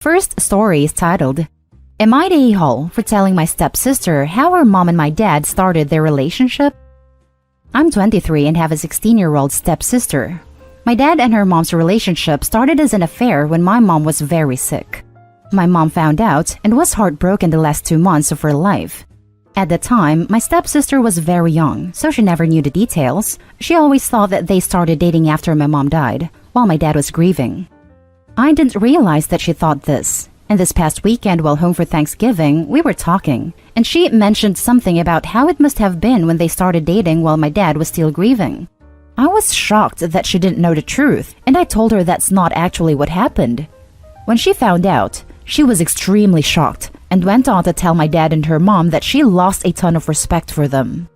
First story is titled, Am I the a-hole for telling my stepsister how her mom and my dad started their relationship? I'm 23 and have a 16-year-old stepsister. My dad and her mom's relationship started as an affair when my mom was very sick. My mom found out and was heartbroken the last 2 months of her life. At the time, my stepsister was very young, so she never knew the details. She always thought that they started dating after my mom died, while my dad was grieving. I didn't realize that she thought this. And this past weekend while home for Thanksgiving, we were talking, and she mentioned something about how it must have been when they started dating while my dad was still grieving. I was shocked that she didn't know the truth, and I told her that's not actually what happened. When she found out, she was extremely shocked and went on to tell my dad and her mom that she lost a ton of respect for them.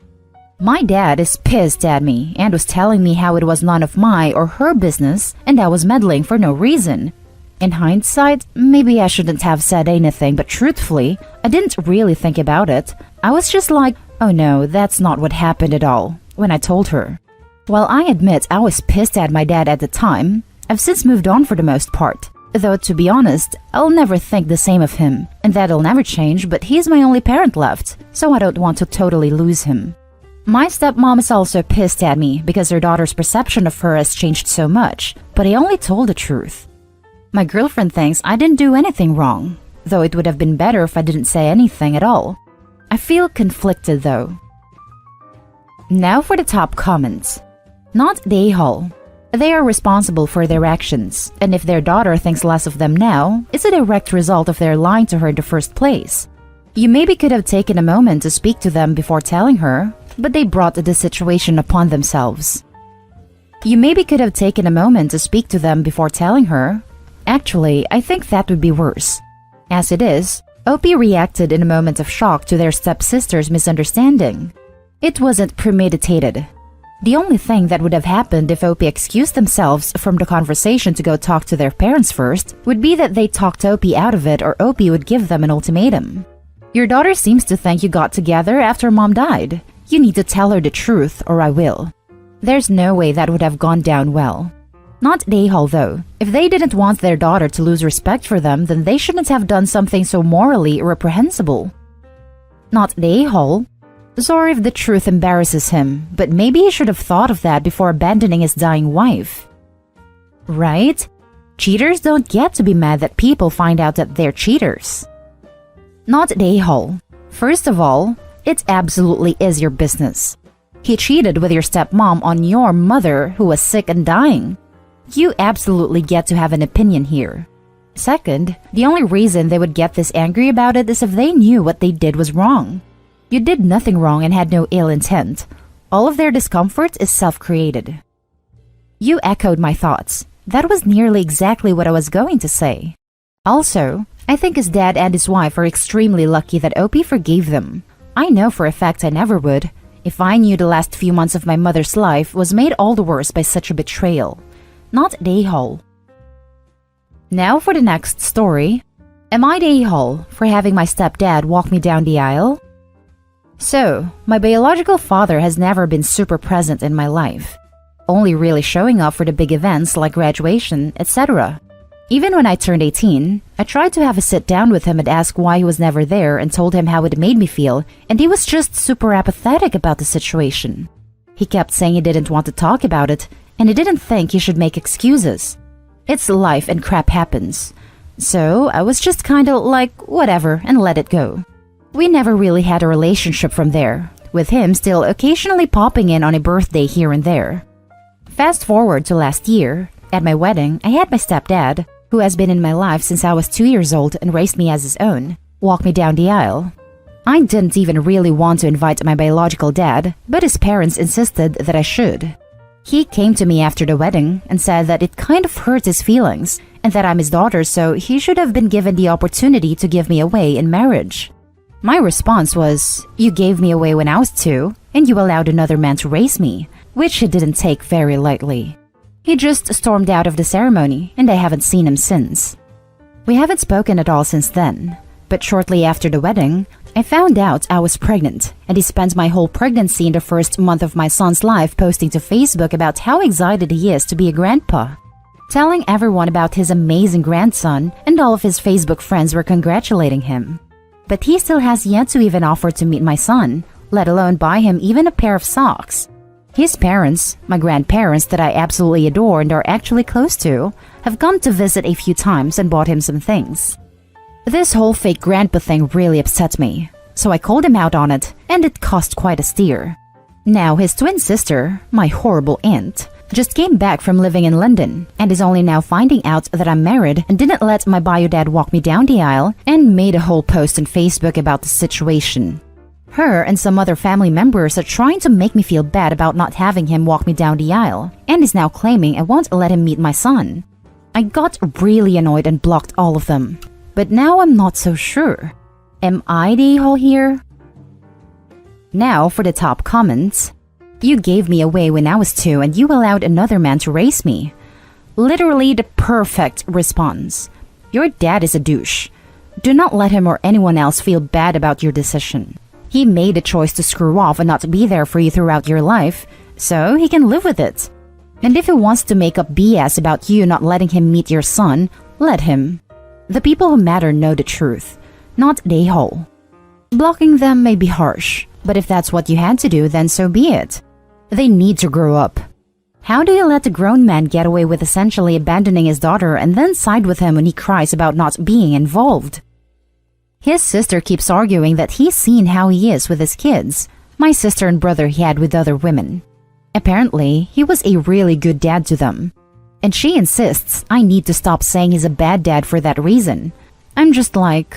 My dad is pissed at me and was telling me how it was none of my or her business and I was meddling for no reason. In hindsight, maybe I shouldn't have said anything, but truthfully, I didn't really think about it. I was just like, oh no, that's not what happened at all, when I told her. While I admit I was pissed at my dad at the time, I've since moved on for the most part. Though to be honest, I'll never think the same of him, and that'll never change, but he's my only parent left, so I don't want to totally lose him. My stepmom is also pissed at me because her daughter's perception of her has changed so much, but I only told the truth. My girlfriend thinks I didn't do anything wrong, though it would have been better if I didn't say anything at all. I feel conflicted though. Now for the top comments. Not the a-hole. They are responsible for their actions, and if their daughter thinks less of them now, it's a direct result of their lying to her in the first place. You maybe could have taken a moment to speak to them before telling her, but they brought the situation upon themselves. You maybe could have taken a moment to speak to them before telling her. Actually, I think that would be worse. As it is, OP reacted in a moment of shock to their stepsister's misunderstanding. It wasn't premeditated. The only thing that would have happened if OP excused themselves from the conversation to go talk to their parents first would be that they talked OP out of it or OP would give them an ultimatum. Your daughter seems to think you got together after mom died. You need to tell her the truth or I will. There's no way that would have gone down well. Not the a-hole though. If they didn't want their daughter to lose respect for them, then they shouldn't have done something so morally reprehensible. Not the a-hole. Sorry if the truth embarrasses him, but maybe he should have thought of that before abandoning his dying wife. Right? Cheaters don't get to be mad that people find out that they're cheaters. Not the a-hole. First of all, it absolutely is your business. He cheated with your stepmom on your mother who was sick and dying. You absolutely get to have an opinion here. Second, the only reason they would get this angry about it is if they knew what they did was wrong. You did nothing wrong and had no ill intent. All of their discomfort is self-created. You echoed my thoughts. That was nearly exactly what I was going to say. Also, I think his dad and his wife are extremely lucky that OP forgave them. I know for a fact I never would, if I knew the last few months of my mother's life was made all the worse by such a betrayal. Not the a-hole. Now for the next story. Am I the a-hole for having my stepdad walk me down the aisle? So, my biological father has never been super present in my life, only really showing up for the big events like graduation, etc. Even when I turned 18, I tried to have a sit down with him and ask why he was never there and told him how it made me feel, and he was just super apathetic about the situation. He kept saying he didn't want to talk about it, and he didn't think he should make excuses. It's life and crap happens. So, I was just kinda like, whatever, and let it go. We never really had a relationship from there, with him still occasionally popping in on a birthday here and there. Fast forward to last year, at my wedding, I had my stepdad, who has been in my life since I was 2 years old and raised me as his own, walk me down the aisle. I didn't even really want to invite my biological dad, but his parents insisted that I should. He came to me after the wedding and said that it kind of hurt his feelings, and that I'm his daughter, so he should have been given the opportunity to give me away in marriage. My response was, you gave me away when I was 2, and you allowed another man to raise me, which he didn't take very lightly. He just stormed out of the ceremony, and I haven't seen him since. We haven't spoken at all since then, but shortly after the wedding, I found out I was pregnant, and he spent my whole pregnancy in the first month of my son's life posting to Facebook about how excited he is to be a grandpa. telling everyone about his amazing grandson, and all of his Facebook friends were congratulating him. But he still has yet to even offer to meet my son, let alone buy him even a pair of socks. His parents, my grandparents that I absolutely adore and are actually close to, have come to visit a few times and bought him some things. This whole fake grandpa thing really upset me, so I called him out on it, and it cost quite a steer. Now his twin sister, my horrible aunt, just came back from living in London and is only now finding out that I'm married and didn't let my bio dad walk me down the aisle, and made a whole post on Facebook about the situation. Her and some other family members are trying to make me feel bad about not having him walk me down the aisle, and is now claiming I won't let him meet my son. I got really annoyed and blocked all of them. But now I'm not so sure. Am I the a-hole here? Now for the top comments. You gave me away when I was 2 and you allowed another man to raise me. Literally the perfect response. Your dad is a douche. Do not let him or anyone else feel bad about your decision. He made a choice to screw off and not be there for you throughout your life, so he can live with it. And if he wants to make up BS about you not letting him meet your son, let him. The people who matter know the truth, not the a-hole. Blocking them may be harsh, but if that's what you had to do, then so be it. They need to grow up. How do you let a grown man get away with essentially abandoning his daughter and then side with him when he cries about not being involved? His sister keeps arguing that he's seen how he is with his kids, my sister and brother he had with other women. Apparently, he was a really good dad to them. And she insists I need to stop saying he's a bad dad for that reason. I'm just like...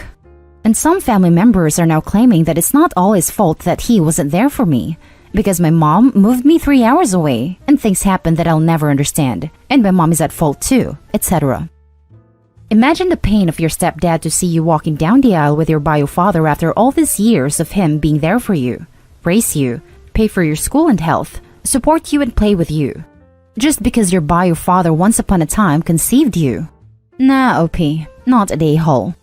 And some family members are now claiming that it's not all his fault that he wasn't there for me, because my mom moved me 3 hours away, and things happened that I'll never understand, and my mom is at fault too, etc. Imagine the pain of your stepdad to see you walking down the aisle with your bio father after all these years of him being there for you, raise you, pay for your school and health, support you and play with you. Just because your bio father once upon a time conceived you. Nah, OP, not a a-hole.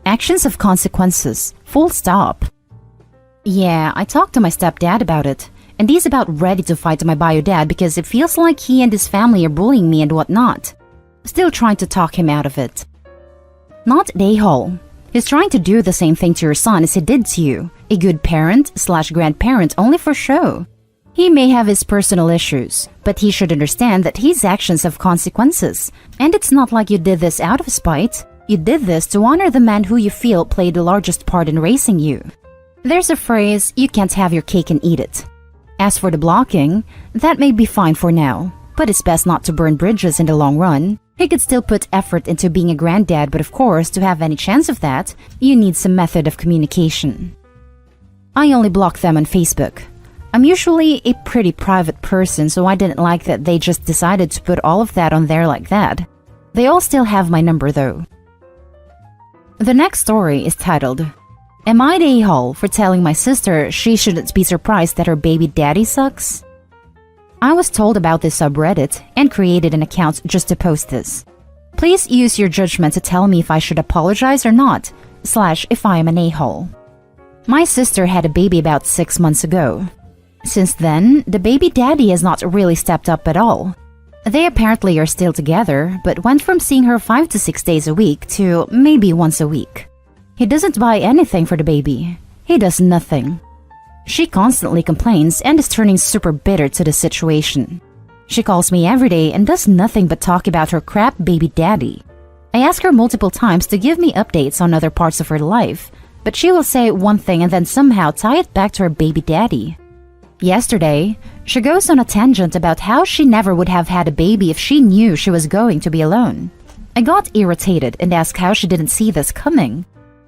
Actions have consequences, full stop. Yeah, I talked to my stepdad about it, and he's about ready to fight my bio dad because it feels like he and his family are bullying me and whatnot. Still trying to talk him out of it. Not the a-hole. He's trying to do the same thing to your son as he did to you, a good parent/grandparent only for show. He may have his personal issues, but he should understand that his actions have consequences, and it's not like you did this out of spite. You did this to honor the man who you feel played the largest part in raising you. There's a phrase, you can't have your cake and eat it. As for the blocking, that may be fine for now, but it's best not to burn bridges in the long run. He could still put effort into being a granddad, but of course, to have any chance of that, you need some method of communication. I only block them on Facebook. I'm usually a pretty private person, so I didn't like that they just decided to put all of that on there like that. They all still have my number though. The next story is titled, Am I the a-hole for telling my sister she shouldn't be surprised that her baby daddy sucks? I was told about this subreddit and created an account just to post this. Please use your judgment to tell me if I should apologize or not, / if I am an a-hole. My sister had a baby about 6 months ago. Since then, the baby daddy has not really stepped up at all. They apparently are still together, but went from seeing her 5 to 6 days a week to maybe once a week. He doesn't buy anything for the baby. He does nothing. She constantly complains and is turning super bitter to the situation. She calls me every day and does nothing but talk about her crap baby daddy. I ask her multiple times to give me updates on other parts of her life, but she will say one thing and then somehow tie it back to her baby daddy. Yesterday, she goes on a tangent about how she never would have had a baby if she knew she was going to be alone. I got irritated and asked how she didn't see this coming.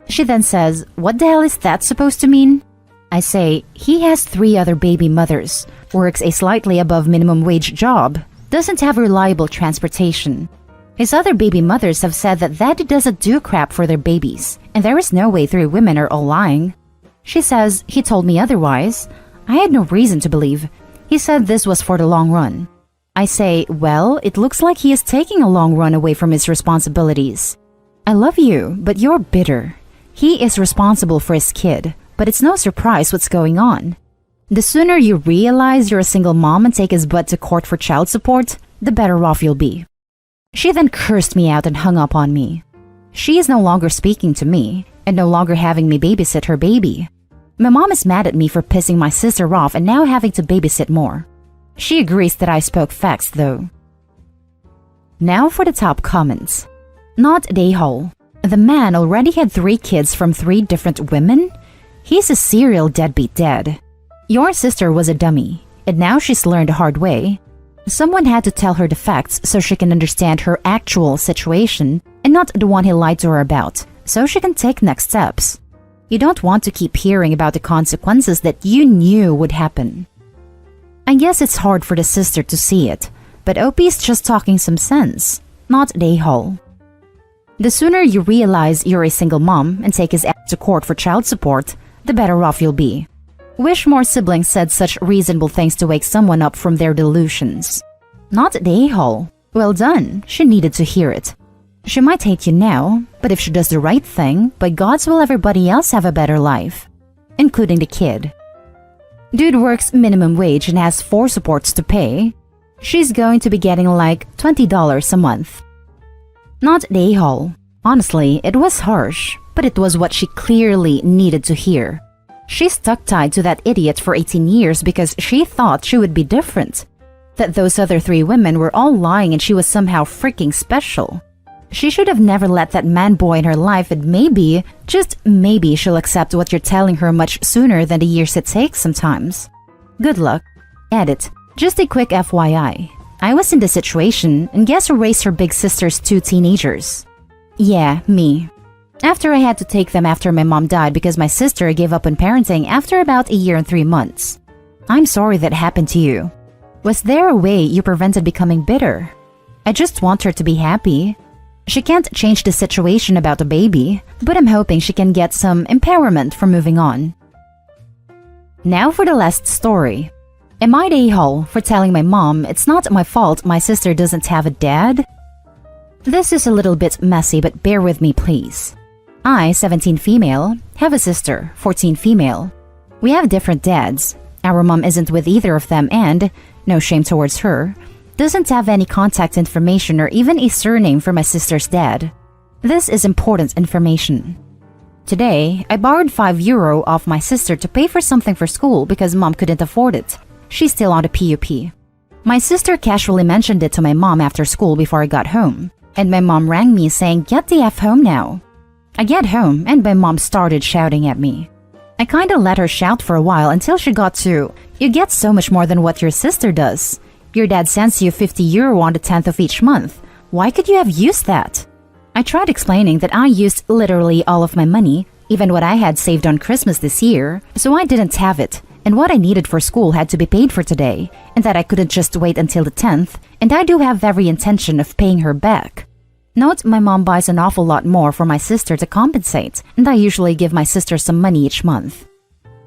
She then says, "What the hell is that supposed to mean?" I say, he has 3 other baby mothers, works a slightly above minimum wage job, doesn't have reliable transportation. His other baby mothers have said that daddy doesn't do crap for their babies, and there is no way 3 women are all lying. She says, he told me otherwise. I had no reason to believe. He said this was for the long run. I say, well, it looks like he is taking a long run away from his responsibilities. I love you, but you're bitter. He is responsible for his kid, but it's no surprise what's going on. The sooner you realize you're a single mom and take his butt to court for child support, the better off you'll be. She then cursed me out and hung up on me. She is no longer speaking to me and no longer having me babysit her baby. My mom is mad at me for pissing my sister off and now having to babysit more. She agrees that I spoke facts though. Now for the top comments. Not day-hole. The man already had 3 kids from 3 different women? He's a serial deadbeat dad. Your sister was a dummy, and now she's learned the hard way. Someone had to tell her the facts so she can understand her actual situation and not the one he lied to her about, so she can take next steps. You don't want to keep hearing about the consequences that you knew would happen. I guess it's hard for the sister to see it, but OP's just talking some sense, not day-hole. The sooner you realize you're a single mom and take his ass to court for child support, the better off you'll be. Wish more siblings said such reasonable things to wake someone up from their delusions. Not day-hole. Well done, she needed to hear it. She might hate you now, but if she does the right thing, by God's will everybody else have a better life, including the kid. Dude works minimum wage and has 4 supports to pay. She's going to be getting like $20 a month. Not day-hole. Honestly, it was harsh, but it was what she clearly needed to hear. She's stuck-tied to that idiot for 18 years because she thought she would be different. That those other 3 women were all lying and she was somehow freaking special. She should have never let that man-boy in her life, and maybe, just maybe, she'll accept what you're telling her much sooner than the years it takes sometimes. Good luck. Edit. Just a quick FYI. I was in this situation, and guess who raised her big sister's 2 teenagers? Yeah, me. After I had to take them after my mom died because my sister gave up on parenting after about a year and 3 months. I'm sorry that happened to you. Was there a way you prevented becoming bitter? I just want her to be happy. She can't change the situation about the baby, but I'm hoping she can get some empowerment for moving on. Now for the last story. Am I the a-hole for telling my mom it's not my fault my sister doesn't have a dad? This is a little bit messy, but bear with me please. I, 17 female, have a sister, 14 female. We have different dads. Our mom isn't with either of them and, no shame towards her, doesn't have any contact information or even a surname for my sister's dad. This is important information. Today, I borrowed €5 off my sister to pay for something for school because mom couldn't afford it. She's still on the PUP. My sister casually mentioned it to my mom after school before I got home, and my mom rang me saying, "Get the F home now." I get home and my mom started shouting at me. I kinda let her shout for a while until she got to, "You get so much more than what your sister does. Your dad sends you €50 on the 10th of each month. Why could you have used that?" I tried explaining that I used literally all of my money, even what I had saved on Christmas this year, so I didn't have it, and what I needed for school had to be paid for today, and that I couldn't just wait until the 10th, and I do have every intention of paying her back. Note my mom buys an awful lot more for my sister to compensate, and I usually give my sister some money each month.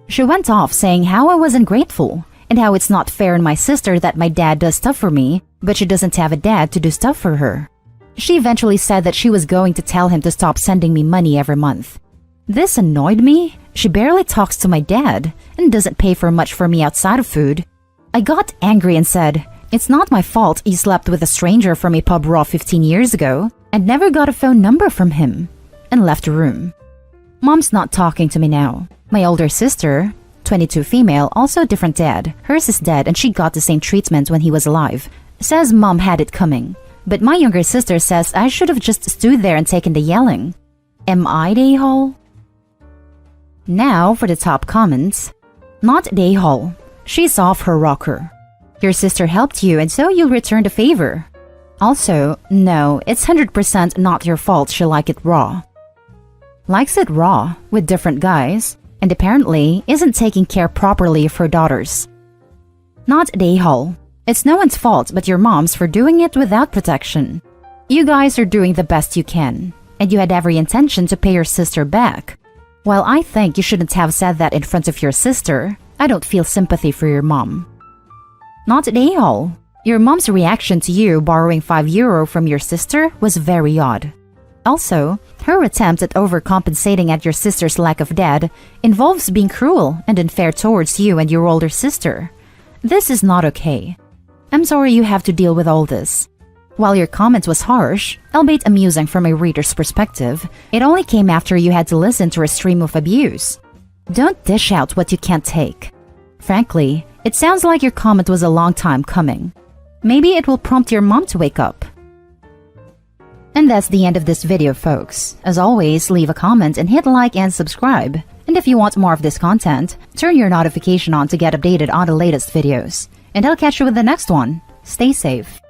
She went off saying how I was ungrateful, and how it's not fair in my sister that my dad does stuff for me, but she doesn't have a dad to do stuff for her. She eventually said that she was going to tell him to stop sending me money every month. This annoyed me. She barely talks to my dad, and doesn't pay for much for me outside of food. I got angry and said, "It's not my fault you slept with a stranger from a pub raw 15 years ago, and never got a phone number from him," and left the room. Mom's not talking to me now. My older sister, 22 female, also a different dad. Hers is dead and she got the same treatment when he was alive. Says mom had it coming. But my younger sister says I should have just stood there and taken the yelling. Am I the a-hole? Now for the top comments. Not the a-hole. She's off her rocker. Your sister helped you and so you'll return the favor. Also, no, it's 100% not your fault she liked it raw. Likes it raw, with different guys, and apparently isn't taking care properly of her daughters. Not the a-hole. It's no one's fault but your mom's for doing it without protection. You guys are doing the best you can, and you had every intention to pay your sister back. While I think you shouldn't have said that in front of your sister, I don't feel sympathy for your mom. Not the a-hole. Your mom's reaction to you borrowing €5 from your sister was very odd. Also, her attempt at overcompensating at your sister's lack of dad involves being cruel and unfair towards you and your older sister. This is not okay. I'm sorry you have to deal with all this. While your comment was harsh, albeit amusing from a reader's perspective, it only came after you had to listen to a stream of abuse. Don't dish out what you can't take. Frankly, it sounds like your comment was a long time coming. Maybe it will prompt your mom to wake up. And that's the end of this video, folks. As always, leave a comment and hit like and subscribe. And if you want more of this content, turn your notification on to get updated on the latest videos. And I'll catch you with the next one. Stay safe.